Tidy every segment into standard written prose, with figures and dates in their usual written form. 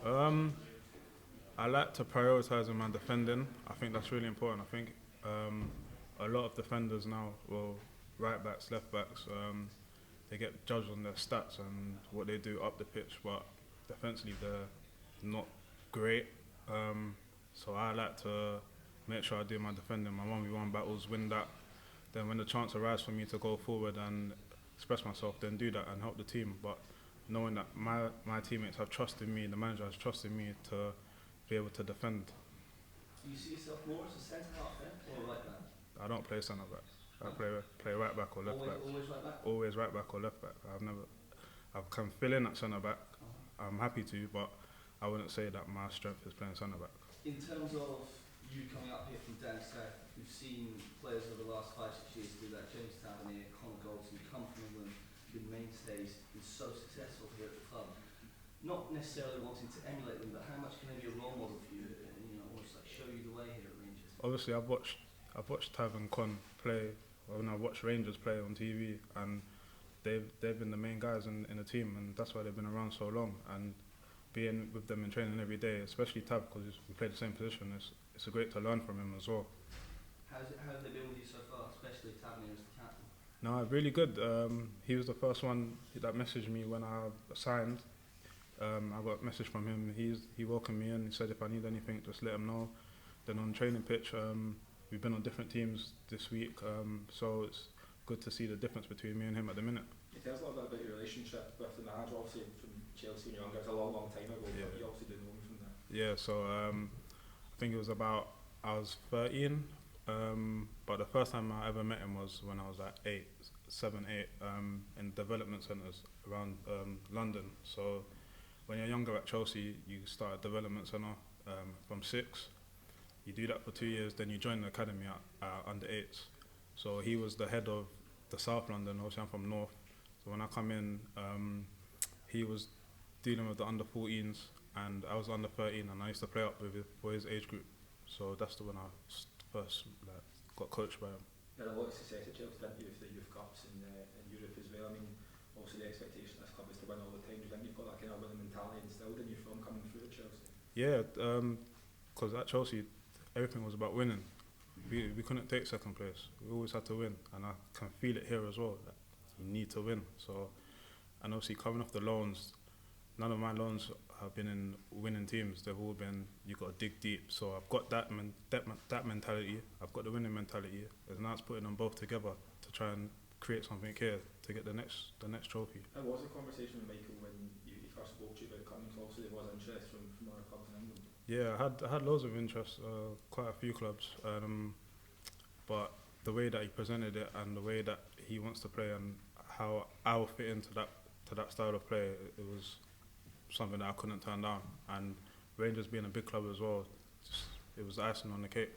Um, I like to prioritise in my defending. I think that's really important. I think a lot of defenders now, well, right backs, left backs, they get judged on their stats and what they do up the pitch, but defensively they're not great. So I like to make sure I do my defending, my 1v1 battles, win that. Then when the chance arises for me to go forward and express myself, then do that and help the team. But knowing that my teammates have trusted me, the manager has trusted me to be able to defend. Do you see yourself more as a centre half then, or right back? I don't play centre back. I play right back or left back. Always right back? Always right back or left back. I can fill in at centre back. I'm happy to, but I wouldn't say that my strength is playing centre back. In terms of you coming up here from down south, we've seen players over the last 5-6 years do that. James Tavernier, Connor Goldson, come from England, been mainstays, been so successful here at the club. Not necessarily wanting to emulate them, but how much can they be a role model for you and almost like show you the way here at Rangers? Obviously, I've watched Tav and Con play, when I watched Rangers play on TV, and they've been the main guys in the team, and that's why they've been around so long. And being with them in training every day, especially Tav, because we play the same position, it's great to learn from him as well. How have they been with you so far, especially Tavernier as the captain? No, really good. He was the first one that messaged me when I signed. I got a message from him. He welcomed me in. He said if I need anything, just let him know. Then on training pitch, we've been on different teams this week, so it's good to see the difference between me and him at the minute. It tells a little bit about your relationship with the manager, obviously from Chelsea when you're younger. It's a long time ago, Yeah. but you obviously do know him from there. Yeah, so I think it was about, I was 13, but the first time I ever met him was when I was like 7, 8, in development centres around London. So when you're younger at Chelsea, you start a development centre from 6. You do that for 2 years, then you join the academy at under 8s. So he was the head of the South London, obviously I'm from North. So when I come in, he was dealing with the under 14s, and I was under 13, and I used to play up with for his age group. So that's when I first got coached by him. You had a lot of success at Chelsea, didn't you, with the youth cups in Europe as well. I mean, obviously the expectation of this club is to win all the time. Do you think you've got that kind of winning mentality instilled in you from coming through at Chelsea? Yeah, because at Chelsea, everything was about winning. We couldn't take second place. We always had to win, and I can feel it here as well. That you need to win. So, and obviously coming off the loans, none of my loans have been in winning teams. They've all been, you got to dig deep. So I've got that mentality. I've got the winning mentality. And now it's putting them both together to try and create something here to get the next trophy. How was the conversation with Michael when he first spoke to you about coming? So obviously there was interest from other clubs in England. Yeah, I had loads of interest, quite a few clubs, but the way that he presented it and the way that he wants to play and how I will fit into that style of play, it was something that I couldn't turn down. And Rangers being a big club as well, it was icing on the cake.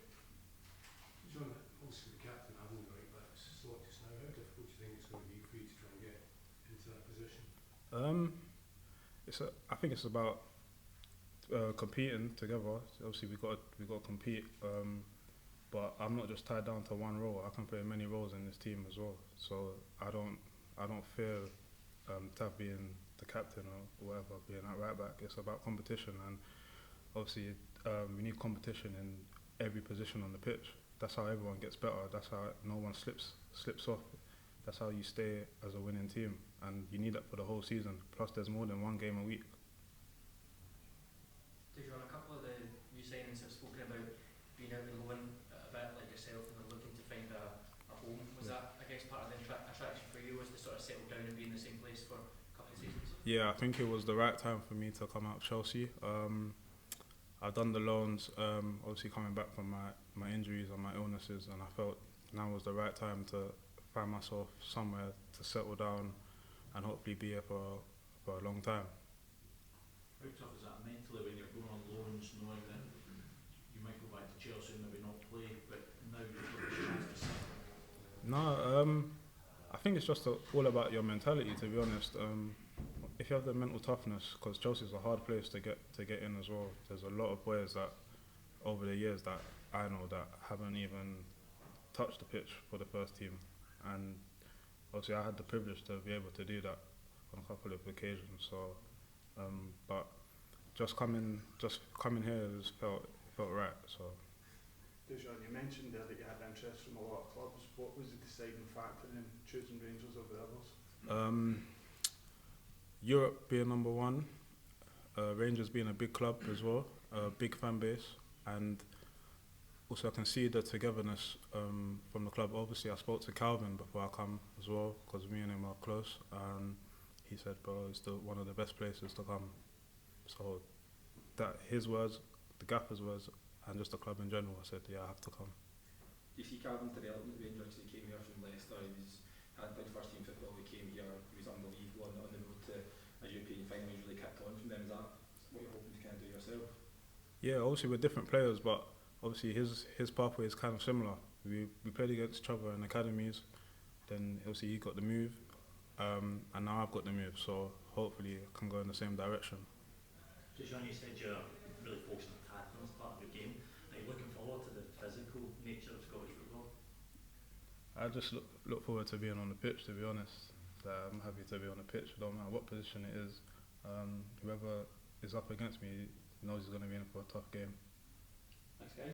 John, also the captain having the right back slot just now, how difficult do you think it's going to be for you to try and get into that position? I think it's about competing together. Obviously we got to compete, but I'm not just tied down to one role. I can play many roles in this team as well. So I don't fear Tav being the captain or whatever, being at right back. It's about competition, and obviously we need competition in every position on the pitch. That's how everyone gets better. That's how no one slips off. That's how you stay as a winning team, and you need that for the whole season. Plus, there's more than one game a week. Dujon, a couple of the new signings have spoken about being out and going a bit like yourself and looking to find a home. Was that, I guess, part of the attraction for you, was to sort of settle down and be in the same place for a couple of seasons? Yeah, I think it was the right time for me to come out of Chelsea. I've done the loans, obviously coming back from my injuries and my illnesses, and I felt now was the right time to find myself somewhere to settle down and hopefully be here for a long time. How tough is that mentally when you're going on loans, knowing that you might go back to Chelsea and maybe not play, but now you've got the chance to settle? No, I think it's just all about your mentality, to be honest. If you have the mental toughness, because Chelsea's a hard place to get in as well. There's a lot of boys that over the years that I know that haven't even touched the pitch for the first team, and obviously I had the privilege to be able to do that on a couple of occasions. So, but just coming here just felt right. So Dujon, you mentioned there that you had interest from a lot of clubs. What was the deciding factor in choosing Rangers over the others? Europe being number one, Rangers being a big club as well, a big fan base, and also I can see the togetherness from the club. Obviously, I spoke to Calvin before I come as well, because me and him are close, and he said, bro, it's one of the best places to come. So that his words, the gaffer's words, and just the club in general, I said, yeah, I have to come. Do you see Calvin's development at Rangers? He came here from Leicester, had played first team football, he came here, he was unbelievable on the road to a European final, he's really kicked on from them. Is that what you're hoping to kind of do yourself? Yeah, obviously we're different players, but obviously his pathway is kind of similar. We played against each other in academies, then obviously he got the move, and now I've got the move, so hopefully I can go in the same direction. Dujon, you said you're really focused on tackling as part of your game. Are you looking forward to the physical nature of Scottish football? I just look forward to being on the pitch, to be honest. I'm happy to be on the pitch, no matter what position it is. Whoever is up against me knows he's going to be in for a tough game. Thanks, guys.